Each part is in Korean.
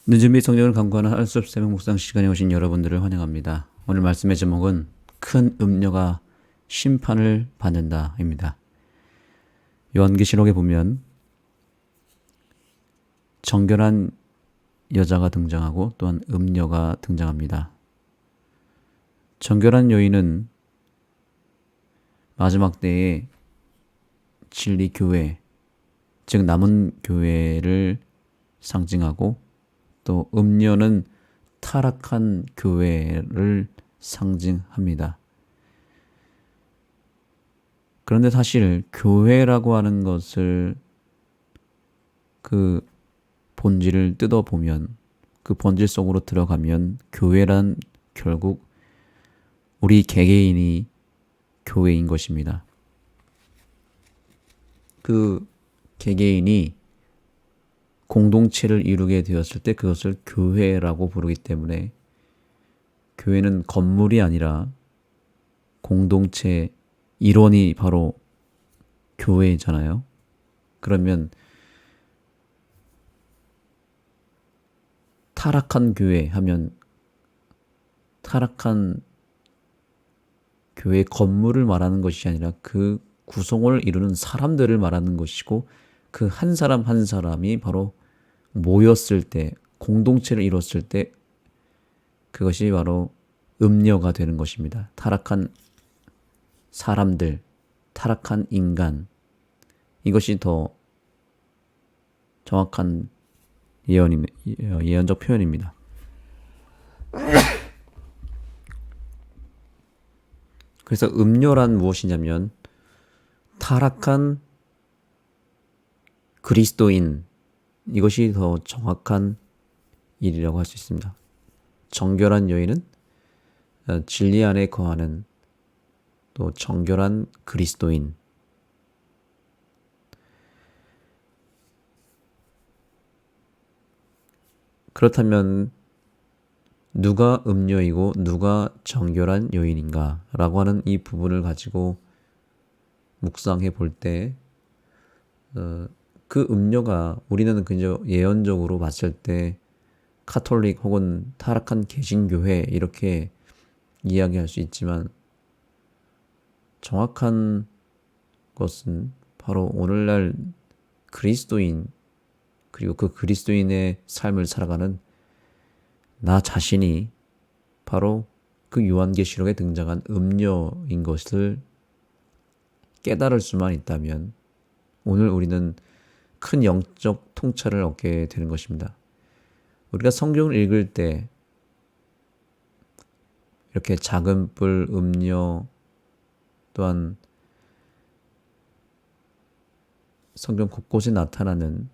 늦은비 성경을 강구하는 할수 없이 새벽 묵상 시간에 오신 여러분들을 환영합니다. 오늘 말씀의 제목은 큰 음녀가 심판을 받는다입니다. 요한계시록에 보면 정결한 여자가 등장하고 또한 음녀가 등장합니다. 정결한 여인은 마지막 때에 진리 교회, 즉 남은 교회를 상징하고 또 음녀는 타락한 교회를 상징합니다. 그런데 사실 교회라고 하는 것을 그 본질을 뜯어보면, 그 본질 속으로 들어가면 교회란 결국 우리 개개인이 교회인 것입니다. 그 개개인이 공동체를 이루게 되었을 때 그것을 교회라고 부르기 때문에 교회는 건물이 아니라 공동체 일원이 바로 교회잖아요. 그러면 타락한 교회 하면 타락한 교회 건물을 말하는 것이 아니라 그 구성을 이루는 사람들을 말하는 것이고, 그 한 사람 한 사람이 바로 모였을 때, 공동체를 이뤘을 때 그것이 바로 음녀가 되는 것입니다. 타락한 사람들, 타락한 인간, 이것이 더 정확한 예언적 표현입니다. 그래서 음녀란 무엇이냐면 타락한 그리스도인, 이것이 더 정확한 일이라고 할 수 있습니다. 정결한 여인은 진리 안에 거하는 또 정결한 그리스도인. 그렇다면 누가 음녀이고 누가 정결한 여인인가 라고 하는 이 부분을 가지고 묵상해 볼 때 그 음녀가 우리는 그저 예언적으로 봤을 때 카톨릭 혹은 타락한 개신교회 이렇게 이야기할 수 있지만, 정확한 것은 바로 오늘날 그리스도인, 그리고 그 그리스도인의 삶을 살아가는 나 자신이 바로 그 요한계시록에 등장한 음녀인 것을 깨달을 수만 있다면 오늘 우리는 큰 영적 통찰을 얻게 되는 것입니다. 우리가 성경을 읽을 때 이렇게 작은 뿔, 음녀, 또한 성경 곳곳에 나타나는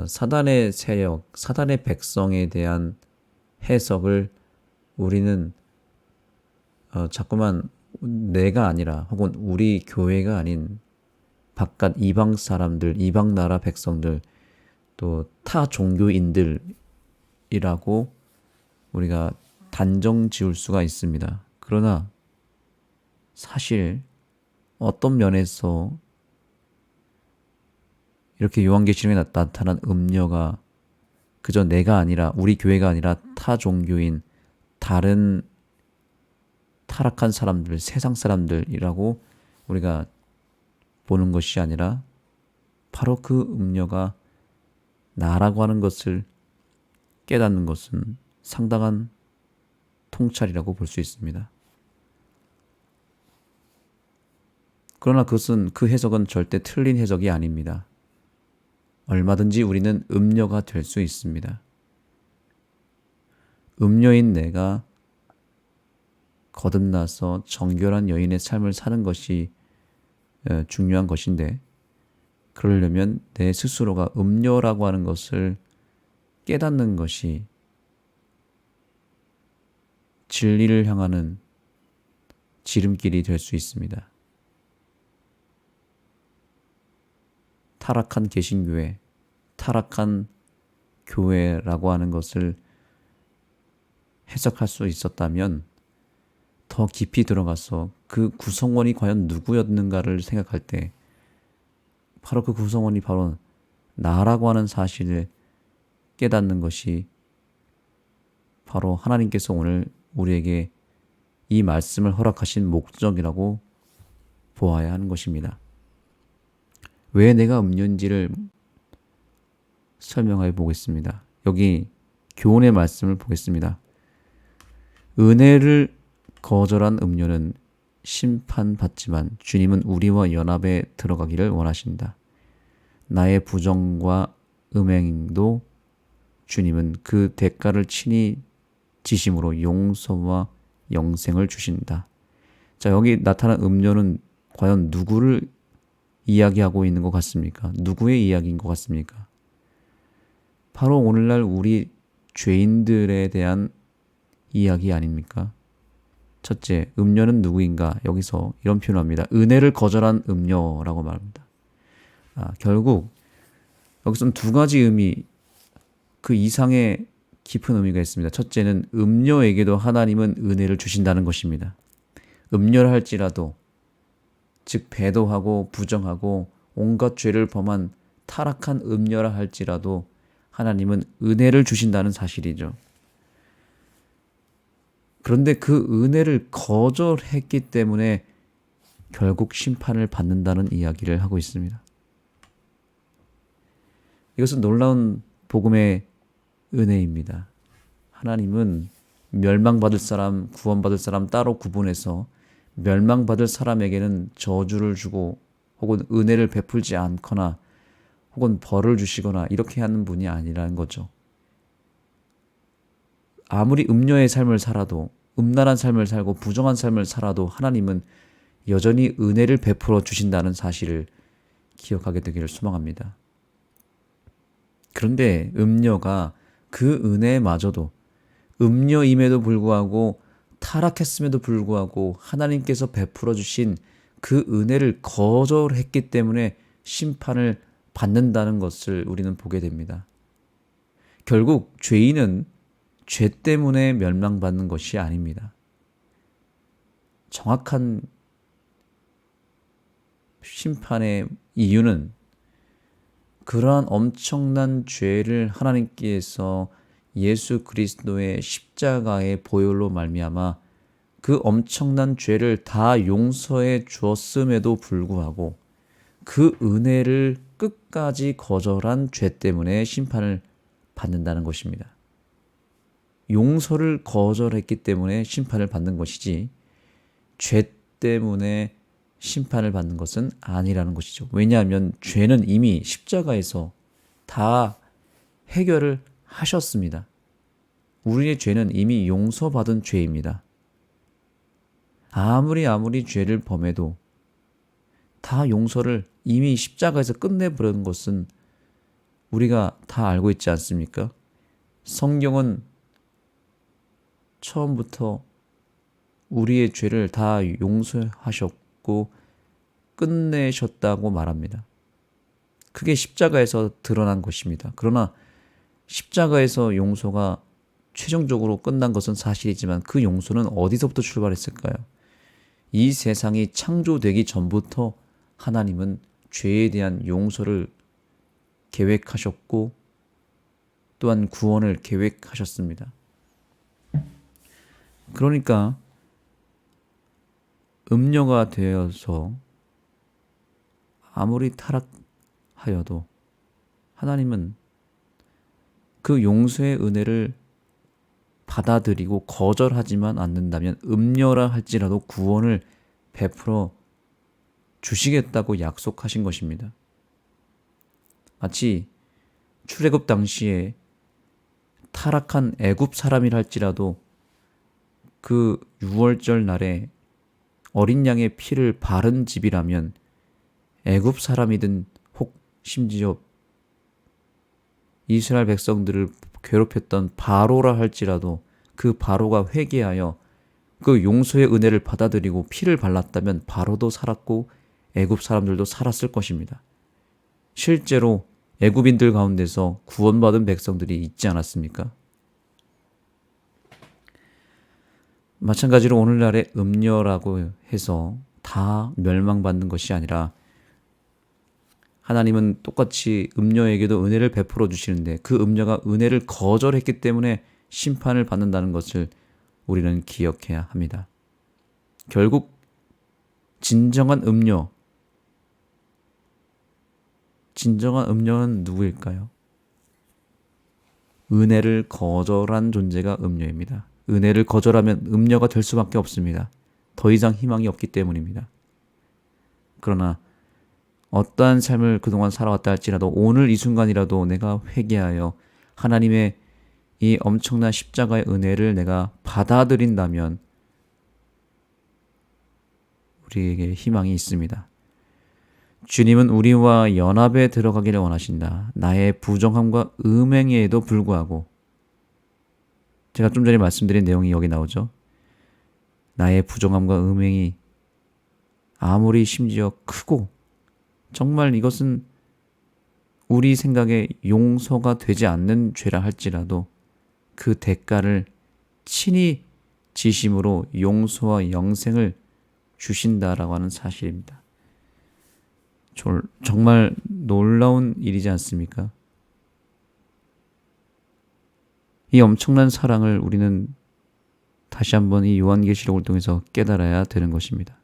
사단의 세력, 사단의 백성에 대한 해석을 우리는 자꾸만 내가 아니라 혹은 우리 교회가 아닌 바깥 이방 사람들, 이방 나라 백성들, 또 타 종교인들이라고 우리가 단정 지을 수가 있습니다. 그러나 사실 어떤 면에서 이렇게 요한계시록에 나타난 음녀가 그저 내가 아니라, 우리 교회가 아니라 타 종교인 다른 타락한 사람들, 세상 사람들이라고 우리가 보는 것이 아니라 바로 그 음녀가 나라고 하는 것을 깨닫는 것은 상당한 통찰이라고 볼 수 있습니다. 그러나 그것은, 그 해석은 절대 틀린 해석이 아닙니다. 얼마든지 우리는 음녀가 될 수 있습니다. 음녀인 내가 거듭나서 정결한 여인의 삶을 사는 것이 중요한 것인데, 그러려면 내 스스로가 음녀라고 하는 것을 깨닫는 것이 진리를 향하는 지름길이 될 수 있습니다. 타락한 개신교회, 타락한 교회라고 하는 것을 해석할 수 있었다면 더 깊이 들어가서 그 구성원이 과연 누구였는가를 생각할 때 바로 그 구성원이 바로 나라고 하는 사실을 깨닫는 것이 바로 하나님께서 오늘 우리에게 이 말씀을 허락하신 목적이라고 보아야 하는 것입니다. 왜 내가 음료인지를 설명해 보겠습니다. 여기 교훈의 말씀을 보겠습니다. 은혜를 거절한 음료는 심판받지만 주님은 우리와 연합에 들어가기를 원하신다. 나의 부정과 음행도 주님은 그 대가를 친히 지심으로 용서와 영생을 주신다. 자, 여기 나타난 음료는 과연 누구를 이야기하고 있는 것 같습니까? 누구의 이야기인 것 같습니까? 바로 오늘날 우리 죄인들에 대한 이야기 아닙니까? 첫째, 음료는 누구인가? 여기서 이런 표현을 합니다. 은혜를 거절한 음료라고 말합니다. 결국 여기서는 두 가지 의미, 그 이상의 깊은 의미가 있습니다. 첫째는 음료에게도 하나님은 은혜를 주신다는 것입니다. 음료를 할지라도, 즉 배도하고 부정하고 온갖 죄를 범한 타락한 음료라 할지라도 하나님은 은혜를 주신다는 사실이죠. 그런데 그 은혜를 거절했기 때문에 결국 심판을 받는다는 이야기를 하고 있습니다. 이것은 놀라운 복음의 은혜입니다. 하나님은 멸망받을 사람, 구원받을 사람 따로 구분해서 멸망받을 사람에게는 저주를 주고 혹은 은혜를 베풀지 않거나 혹은 벌을 주시거나 이렇게 하는 분이 아니라는 거죠. 아무리 음녀의 삶을 살아도, 음란한 삶을 살고 부정한 삶을 살아도 하나님은 여전히 은혜를 베풀어 주신다는 사실을 기억하게 되기를 소망합니다. 그런데 음녀가 그 은혜마저도 음녀임에도 불구하고 타락했음에도 불구하고 하나님께서 베풀어 주신 그 은혜를 거절했기 때문에 심판을 받는다는 것을 우리는 보게 됩니다. 결국 죄인은 죄 때문에 멸망받는 것이 아닙니다. 정확한 심판의 이유는 그러한 엄청난 죄를 하나님께서 예수 그리스도의 십자가의 보혈로 말미암아 그 엄청난 죄를 다 용서해 주었음에도 불구하고 그 은혜를 끝까지 거절한 죄 때문에 심판을 받는다는 것입니다. 용서를 거절했기 때문에 심판을 받는 것이지 죄 때문에 심판을 받는 것은 아니라는 것이죠. 왜냐하면 죄는 이미 십자가에서 다 해결을 하셨습니다. 우리의 죄는 이미 용서받은 죄입니다. 아무리 죄를 범해도 다 용서를 이미 십자가에서 끝내버리는 것은 우리가 다 알고 있지 않습니까? 성경은 처음부터 우리의 죄를 다 용서하셨고 끝내셨다고 말합니다. 그게 십자가에서 드러난 것입니다. 그러나 십자가에서 용서가 최종적으로 끝난 것은 사실이지만 그 용서는 어디서부터 출발했을까요? 이 세상이 창조되기 전부터 하나님은 죄에 대한 용서를 계획하셨고 또한 구원을 계획하셨습니다. 그러니까 음녀가 되어서 아무리 타락하여도 하나님은 그 용서의 은혜를 받아들이고 거절하지만 않는다면 음녀라 할지라도 구원을 베풀어 주시겠다고 약속하신 것입니다. 마치 출애굽 당시에 타락한 애굽 사람이라 할지라도 그 유월절 날에 어린 양의 피를 바른 집이라면 애굽 사람이든 혹 심지어 이스라엘 백성들을 괴롭혔던 바로라 할지라도 그 바로가 회개하여 그 용서의 은혜를 받아들이고 피를 발랐다면 바로도 살았고 애굽 사람들도 살았을 것입니다. 실제로 애굽인들 가운데서 구원받은 백성들이 있지 않았습니까? 마찬가지로 오늘날의 음녀라고 해서 다 멸망받는 것이 아니라 하나님은 똑같이 음녀에게도 은혜를 베풀어 주시는데 그 음녀가 은혜를 거절했기 때문에 심판을 받는다는 것을 우리는 기억해야 합니다. 결국 진정한 음녀는 누구일까요? 은혜를 거절한 존재가 음녀입니다. 은혜를 거절하면 음녀가 될 수밖에 없습니다. 더 이상 희망이 없기 때문입니다. 그러나 어떠한 삶을 그동안 살아왔다 할지라도 오늘 이 순간이라도 내가 회개하여 하나님의 이 엄청난 십자가의 은혜를 내가 받아들인다면 우리에게 희망이 있습니다. 주님은 우리와 연합에 들어가기를 원하신다. 나의 부정함과 음행에도 불구하고 제가 좀 전에 말씀드린 내용이 여기 나오죠. 나의 부정함과 음행이 아무리 심지어 크고 정말 이것은 우리 생각에 용서가 되지 않는 죄라 할지라도 그 대가를 친히 지심으로 용서와 영생을 주신다라고 하는 사실입니다. 정말 놀라운 일이지 않습니까? 이 엄청난 사랑을 우리는 다시 한번 이 요한계시록을 통해서 깨달아야 되는 것입니다.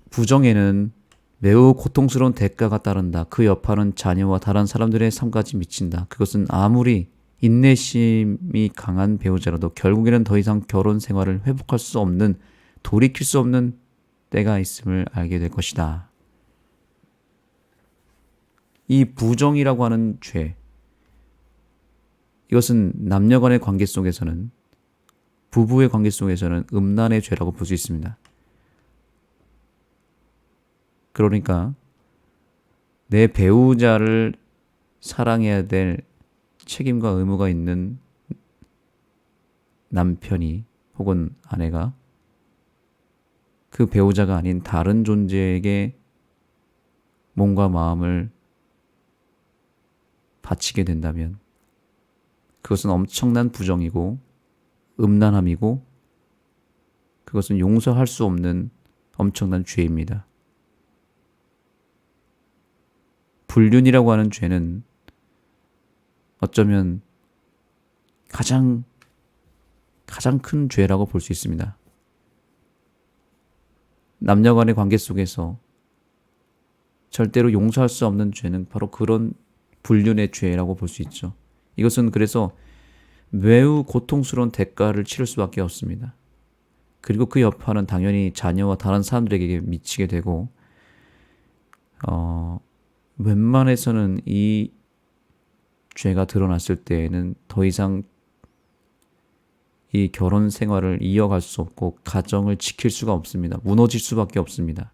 부정에는 매우 고통스러운 대가가 따른다. 그 여파는 자녀와 다른 사람들의 삶까지 미친다. 그것은 아무리 인내심이 강한 배우자라도 결국에는 더 이상 결혼 생활을 회복할 수 없는, 돌이킬 수 없는 때가 있음을 알게 될 것이다. 이 부정이라고 하는 죄, 이것은 남녀간의 관계 속에서는, 부부의 관계 속에서는 음란의 죄라고 볼 수 있습니다. 그러니까 내 배우자를 사랑해야 될 책임과 의무가 있는 남편이 혹은 아내가 그 배우자가 아닌 다른 존재에게 몸과 마음을 바치게 된다면 그것은 엄청난 부정이고 음란함이고 그것은 용서할 수 없는 엄청난 죄입니다. 불륜이라고 하는 죄는 어쩌면 가장 큰 죄라고 볼 수 있습니다. 남녀 간의 관계 속에서 절대로 용서할 수 없는 죄는 바로 그런 불륜의 죄라고 볼 수 있죠. 이것은 그래서 매우 고통스러운 대가를 치를 수밖에 없습니다. 그리고 그 여파는 당연히 자녀와 다른 사람들에게 미치게 되고 웬만해서는 이 죄가 드러났을 때에는 더 이상 이 결혼 생활을 이어갈 수 없고 가정을 지킬 수가 없습니다. 무너질 수밖에 없습니다.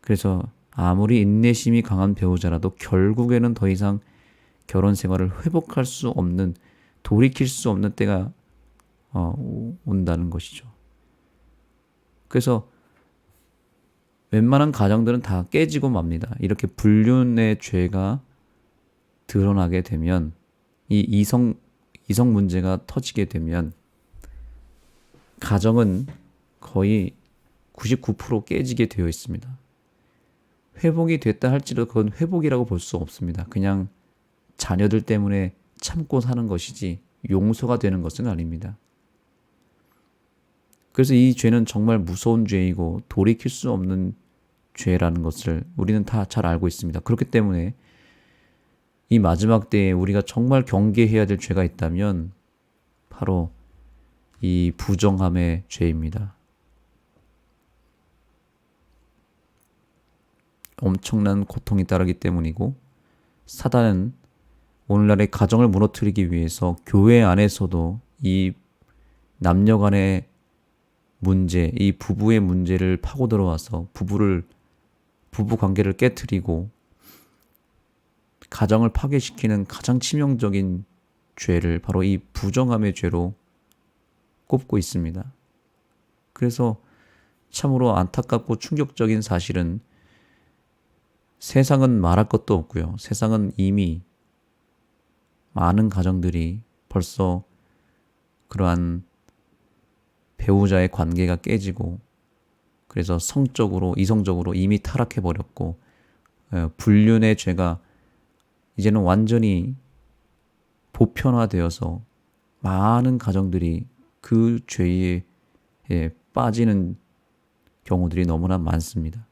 그래서 아무리 인내심이 강한 배우자라도 결국에는 더 이상 결혼 생활을 회복할 수 없는, 돌이킬 수 없는 때가 온다는 것이죠. 그래서 웬만한 가정들은 다 깨지고 맙니다. 이렇게 불륜의 죄가 드러나게 되면, 이 이성 문제가 터지게 되면 가정은 거의 99% 깨지게 되어 있습니다. 회복이 됐다 할지라도 그건 회복이라고 볼 수 없습니다. 그냥 자녀들 때문에 참고 사는 것이지 용서가 되는 것은 아닙니다. 그래서 이 죄는 정말 무서운 죄이고 돌이킬 수 없는 죄라는 것을 우리는 다 잘 알고 있습니다. 그렇기 때문에 이 마지막 때에 우리가 정말 경계해야 될 죄가 있다면 바로 이 부정함의 죄입니다. 엄청난 고통이 따르기 때문이고, 사단은 오늘날의 가정을 무너뜨리기 위해서 교회 안에서도 이 남녀 간의 문제, 이 부부의 문제를 파고 들어와서 부부 관계를 깨트리고 가정을 파괴시키는 가장 치명적인 죄를 바로 이 부정함의 죄로 꼽고 있습니다. 그래서 참으로 안타깝고 충격적인 사실은 세상은 말할 것도 없고요. 세상은 이미 많은 가정들이 벌써 그러한 배우자의 관계가 깨지고 그래서 성적으로, 이성적으로 이미 타락해 버렸고, 불륜의 죄가 이제는 완전히 보편화되어서 많은 가정들이 그 죄에 빠지는 경우들이 너무나 많습니다.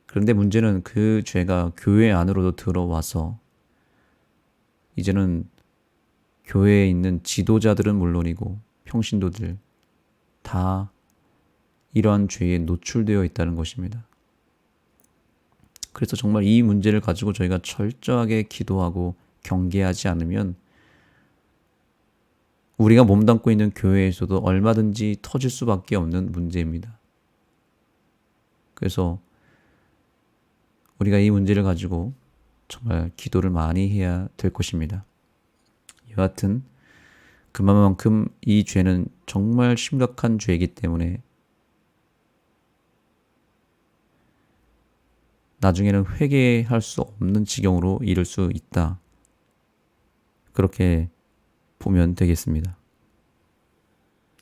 그런데 문제는 그 죄가 교회 안으로도 들어와서 이제는 교회에 있는 지도자들은 물론이고 평신도들 다 이러한 죄에 노출되어 있다는 것입니다. 그래서 정말 이 문제를 가지고 저희가 철저하게 기도하고 경계하지 않으면 우리가 몸담고 있는 교회에서도 얼마든지 터질 수밖에 없는 문제입니다. 그래서 우리가 이 문제를 가지고 정말 기도를 많이 해야 될 것입니다. 여하튼 그만큼 이 죄는 정말 심각한 죄이기 때문에 나중에는 회개할 수 없는 지경으로 이를 수 있다. 그렇게 보면 되겠습니다.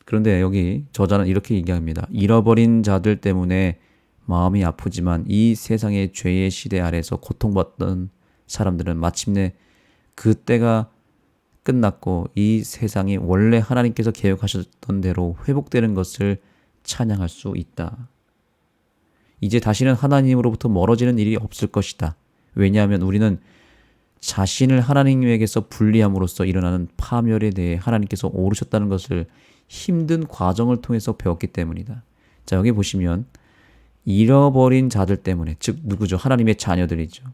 그런데 여기 저자는 이렇게 얘기합니다. 잃어버린 자들 때문에 마음이 아프지만 이 세상의 죄의 시대 아래서 고통받던 사람들은 마침내 그때가 끝났고 이 세상이 원래 하나님께서 계획하셨던 대로 회복되는 것을 찬양할 수 있다. 이제 다시는 하나님으로부터 멀어지는 일이 없을 것이다. 왜냐하면 우리는 자신을 하나님에게서 분리함으로써 일어나는 파멸에 대해 하나님께서 오르셨다는 것을 힘든 과정을 통해서 배웠기 때문이다. 자, 여기 보시면 잃어버린 자들 때문에, 즉 누구죠? 하나님의 자녀들이죠.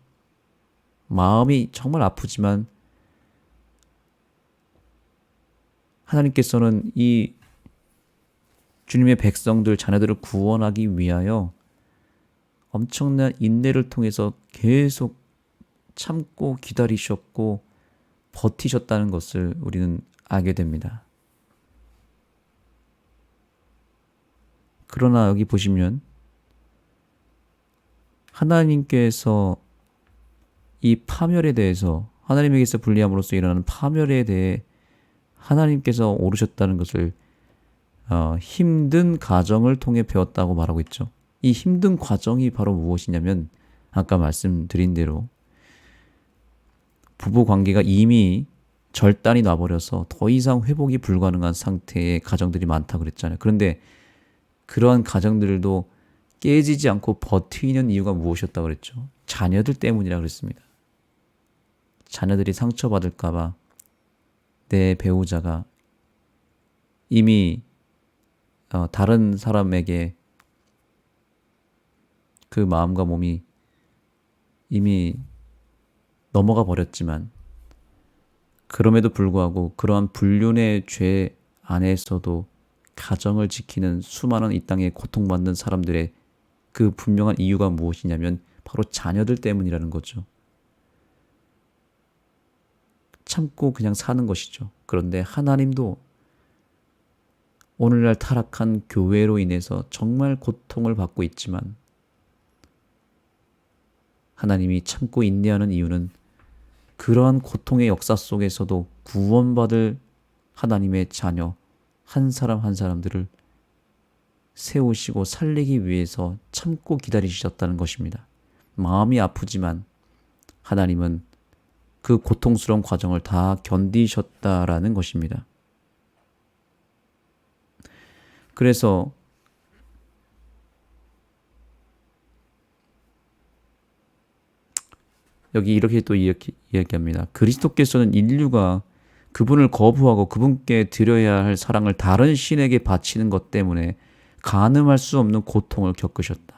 마음이 정말 아프지만 하나님께서는 이 주님의 백성들, 자녀들을 구원하기 위하여 엄청난 인내를 통해서 계속 참고 기다리셨고 버티셨다는 것을 우리는 알게 됩니다. 그러나 여기 보시면 하나님께서 이 파멸에 대해서, 하나님에게서 분리함으로써 일어나는 파멸에 대해 하나님께서 오르셨다는 것을 힘든 과정을 통해 배웠다고 말하고 있죠. 이 힘든 과정이 바로 무엇이냐면 아까 말씀드린 대로 부부 관계가 이미 절단이 나버려서 더 이상 회복이 불가능한 상태의 가정들이 많다고 그랬잖아요. 그런데 그러한 가정들도 깨지지 않고 버티는 이유가 무엇이었다고 그랬죠? 자녀들 때문이라고 그랬습니다. 자녀들이 상처받을까봐 내 배우자가 이미 다른 사람에게 그 마음과 몸이 이미 넘어가 버렸지만 그럼에도 불구하고 그러한 불륜의 죄 안에서도 가정을 지키는 수많은 이 땅에 고통받는 사람들의 그 분명한 이유가 무엇이냐면 바로 자녀들 때문이라는 거죠. 참고 그냥 사는 것이죠. 그런데 하나님도 오늘날 타락한 교회로 인해서 정말 고통을 받고 있지만 하나님이 참고 인내하는 이유는 그러한 고통의 역사 속에서도 구원받을 하나님의 자녀 한 사람 한 사람들을 세우시고 살리기 위해서 참고 기다리셨다는 것입니다. 마음이 아프지만 하나님은 그 고통스러운 과정을 다 견디셨다라는 것입니다. 그래서 여기 이렇게 또 이야기합니다. 그리스도께서는 인류가 그분을 거부하고 그분께 드려야 할 사랑을 다른 신에게 바치는 것 때문에 가늠할 수 없는 고통을 겪으셨다.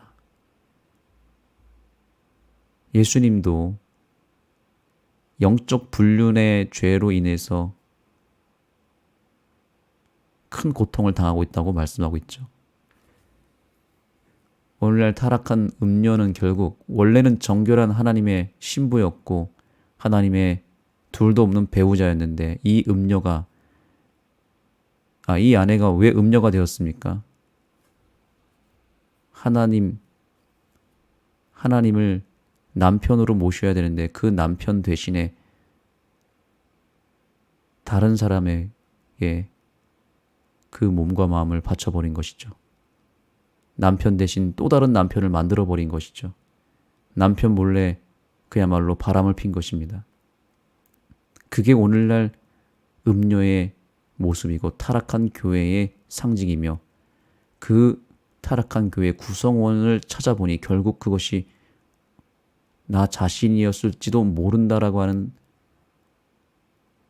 예수님도 영적 불륜의 죄로 인해서 큰 고통을 당하고 있다고 말씀하고 있죠. 오늘날 타락한 음녀는 결국 원래는 정결한 하나님의 신부였고 하나님의 둘도 없는 배우자였는데 이 아내가 왜 음녀가 되었습니까? 하나님을 남편으로 모셔야 되는데 그 남편 대신에 다른 사람에게 그 몸과 마음을 바쳐버린 것이죠. 남편 대신 또 다른 남편을 만들어 버린 것이죠. 남편 몰래 그야말로 바람을 핀 것입니다. 그게 오늘날 음녀의 모습이고 타락한 교회의 상징이며, 그 타락한 교회 구성원을 찾아보니 결국 그것이 나 자신이었을지도 모른다라고 하는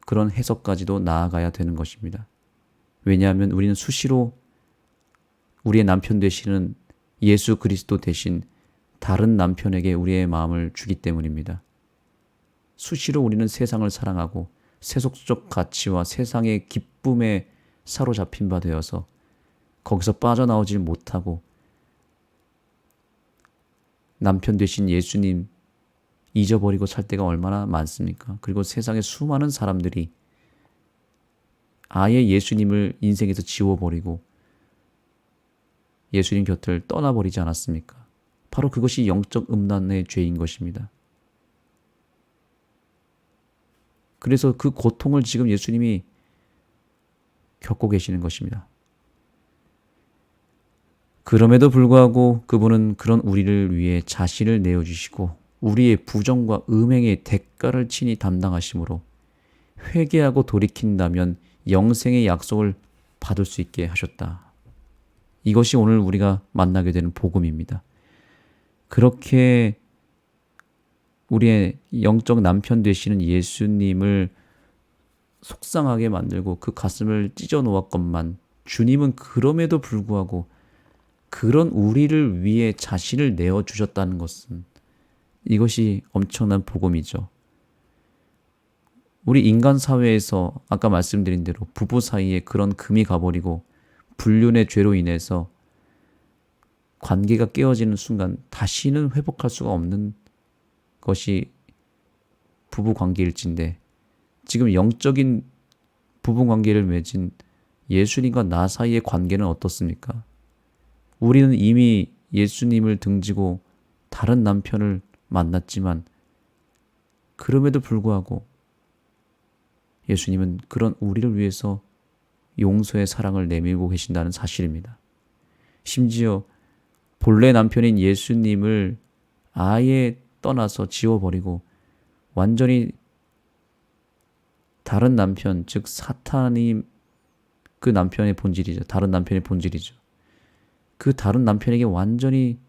그런 해석까지도 나아가야 되는 것입니다. 왜냐하면 우리는 수시로 우리의 남편 되시는 예수 그리스도 대신 다른 남편에게 우리의 마음을 주기 때문입니다. 수시로 우리는 세상을 사랑하고 세속적 가치와 세상의 기쁨에 사로잡힌 바 되어서 거기서 빠져나오질 못하고 남편 되신 예수님 잊어버리고 살 때가 얼마나 많습니까? 그리고 세상의 수많은 사람들이 아예 예수님을 인생에서 지워버리고 예수님 곁을 떠나버리지 않았습니까? 바로 그것이 영적 음란의 죄인 것입니다. 그래서 그 고통을 지금 예수님이 겪고 계시는 것입니다. 그럼에도 불구하고 그분은 그런 우리를 위해 자신을 내어주시고 우리의 부정과 음행의 대가를 친히 담당하심으로 회개하고 돌이킨다면 영생의 약속을 받을 수 있게 하셨다. 이것이 오늘 우리가 만나게 되는 복음입니다. 그렇게 우리의 영적 남편 되시는 예수님을 속상하게 만들고 그 가슴을 찢어 놓았건만, 주님은 그럼에도 불구하고 그런 우리를 위해 자신을 내어주셨다는 것은, 이것이 엄청난 복음이죠. 우리 인간 사회에서 아까 말씀드린 대로 부부 사이에 그런 금이 가버리고 불륜의 죄로 인해서 관계가 깨어지는 순간 다시는 회복할 수가 없는 것이 부부 관계일진데, 지금 영적인 부부 관계를 맺은 예수님과 나 사이의 관계는 어떻습니까? 우리는 이미 예수님을 등지고 다른 남편을 만났지만 그럼에도 불구하고 예수님은 그런 우리를 위해서 용서의 사랑을 내밀고 계신다는 사실입니다. 심지어 본래 남편인 예수님을 아예 떠나서 지워버리고 완전히 다른 남편, 즉 사탄이 그 남편의 본질이죠. 다른 남편의 본질이죠. 그 다른 남편에게 완전히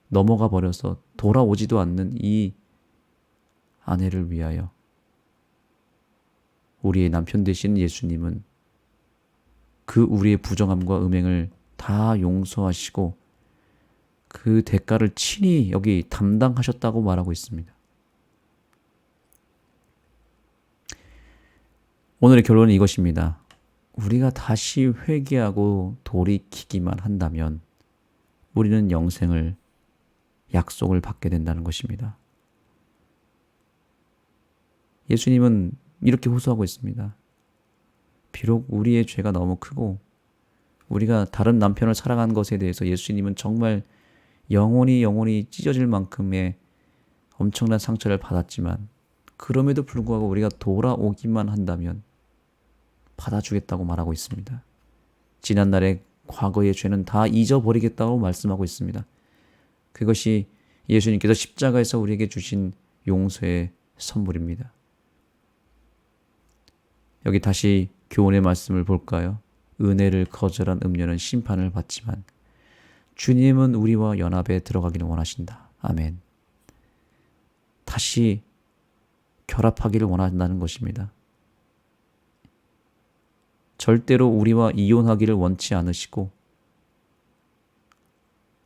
넘어가 버려서 돌아오지도 않는 이 아내를 위하여 우리의 남편 되신 예수님은 그 우리의 부정함과 음행을 다 용서하시고 그 대가를 친히 여기 담당하셨다고 말하고 있습니다. 오늘의 결론은 이것입니다. 우리가 다시 회개하고 돌이키기만 한다면 우리는 영생을, 약속을 받게 된다는 것입니다. 예수님은 이렇게 호소하고 있습니다. 비록 우리의 죄가 너무 크고 우리가 다른 남편을 사랑한 것에 대해서 예수님은 정말 영혼이 찢어질 만큼의 엄청난 상처를 받았지만, 그럼에도 불구하고 우리가 돌아오기만 한다면 받아주겠다고 말하고 있습니다. 지난날의 과거의 죄는 다 잊어버리겠다고 말씀하고 있습니다. 그것이 예수님께서 십자가에서 우리에게 주신 용서의 선물입니다. 여기 다시 교훈의 말씀을 볼까요? 은혜를 거절한 음녀는 심판을 받지만 주님은 우리와 연합에 들어가기를 원하신다. 아멘. 다시 결합하기를 원한다는 것입니다. 절대로 우리와 이혼하기를 원치 않으시고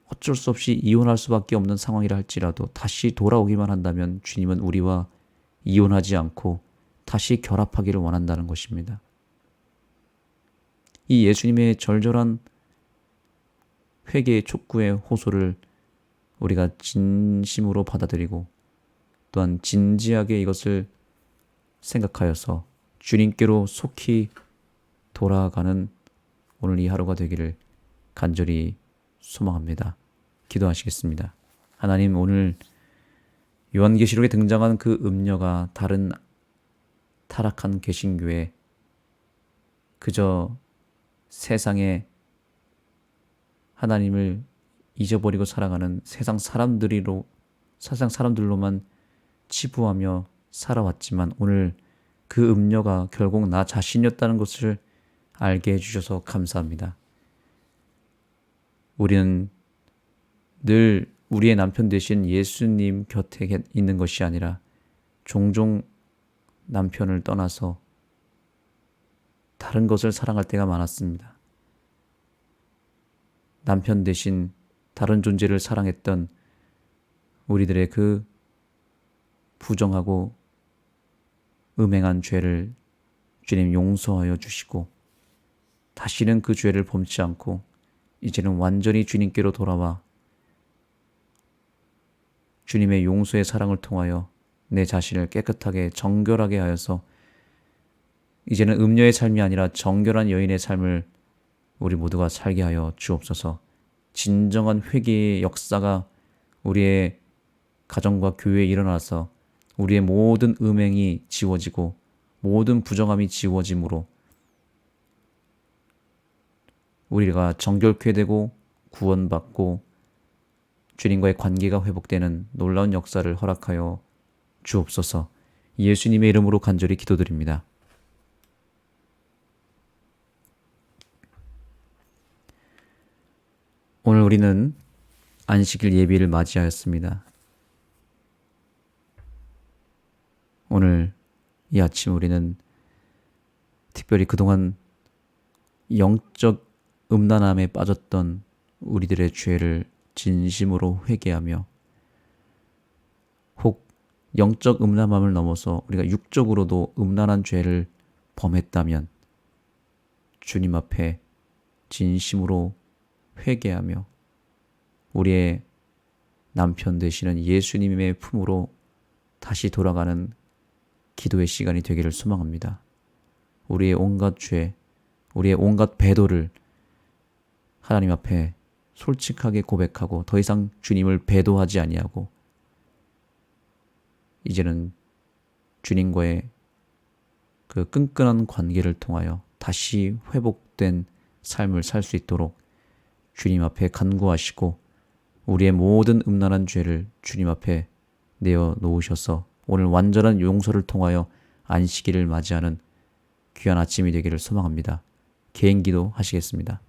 어쩔 수 없이 이혼할 수밖에 없는 상황이라 할지라도 다시 돌아오기만 한다면 주님은 우리와 이혼하지 않고 다시 결합하기를 원한다는 것입니다. 이 예수님의 절절한 회개의 촉구의 호소를 우리가 진심으로 받아들이고 또한 진지하게 이것을 생각하여서 주님께로 속히 돌아가는 오늘 이 하루가 되기를 간절히 소망합니다. 기도하시겠습니다. 하나님, 오늘 요한계시록에 등장한 그 음녀가 다른 타락한 개신교에 그저 세상에 하나님을 잊어버리고 살아가는 세상 사람들로만 치부하며 살아왔지만 오늘 그 음녀가 결국 나 자신이었다는 것을 알게 해주셔서 감사합니다. 우리는 늘 우리의 남편 되신 예수님 곁에 있는 것이 아니라 종종 남편을 떠나서 다른 것을 사랑할 때가 많았습니다. 남편 대신 다른 존재를 사랑했던 우리들의 그 부정하고 음행한 죄를 주님 용서하여 주시고 다시는 그 죄를 범치 않고 이제는 완전히 주님께로 돌아와 주님의 용서의 사랑을 통하여 내 자신을 깨끗하게 정결하게 하여서 이제는 음녀의 삶이 아니라 정결한 여인의 삶을 우리 모두가 살게 하여 주옵소서. 진정한 회개의 역사가 우리의 가정과 교회에 일어나서 우리의 모든 음행이 지워지고 모든 부정함이 지워짐으로 우리가 정결케 되고 구원받고 주님과의 관계가 회복되는 놀라운 역사를 허락하여 주옵소서. 예수님의 이름으로 간절히 기도드립니다. 오늘 우리는 안식일 예비를 맞이하였습니다. 오늘 이 아침 우리는 특별히 그동안 영적 음란함에 빠졌던 우리들의 죄를 진심으로 회개하며 혹 영적 음란함을 넘어서 우리가 육적으로도 음란한 죄를 범했다면 주님 앞에 진심으로 회개하며 우리의 남편 되시는 예수님의 품으로 다시 돌아가는 기도의 시간이 되기를 소망합니다. 우리의 온갖 죄, 우리의 온갖 배도를 하나님 앞에 솔직하게 고백하고 더 이상 주님을 배도하지 아니하고 이제는 주님과의 그 끈끈한 관계를 통하여 다시 회복된 삶을 살 수 있도록 주님 앞에 간구하시고 우리의 모든 음란한 죄를 주님 앞에 내어 놓으셔서 오늘 완전한 용서를 통하여 안식일을 맞이하는 귀한 아침이 되기를 소망합니다. 개인기도 하시겠습니다.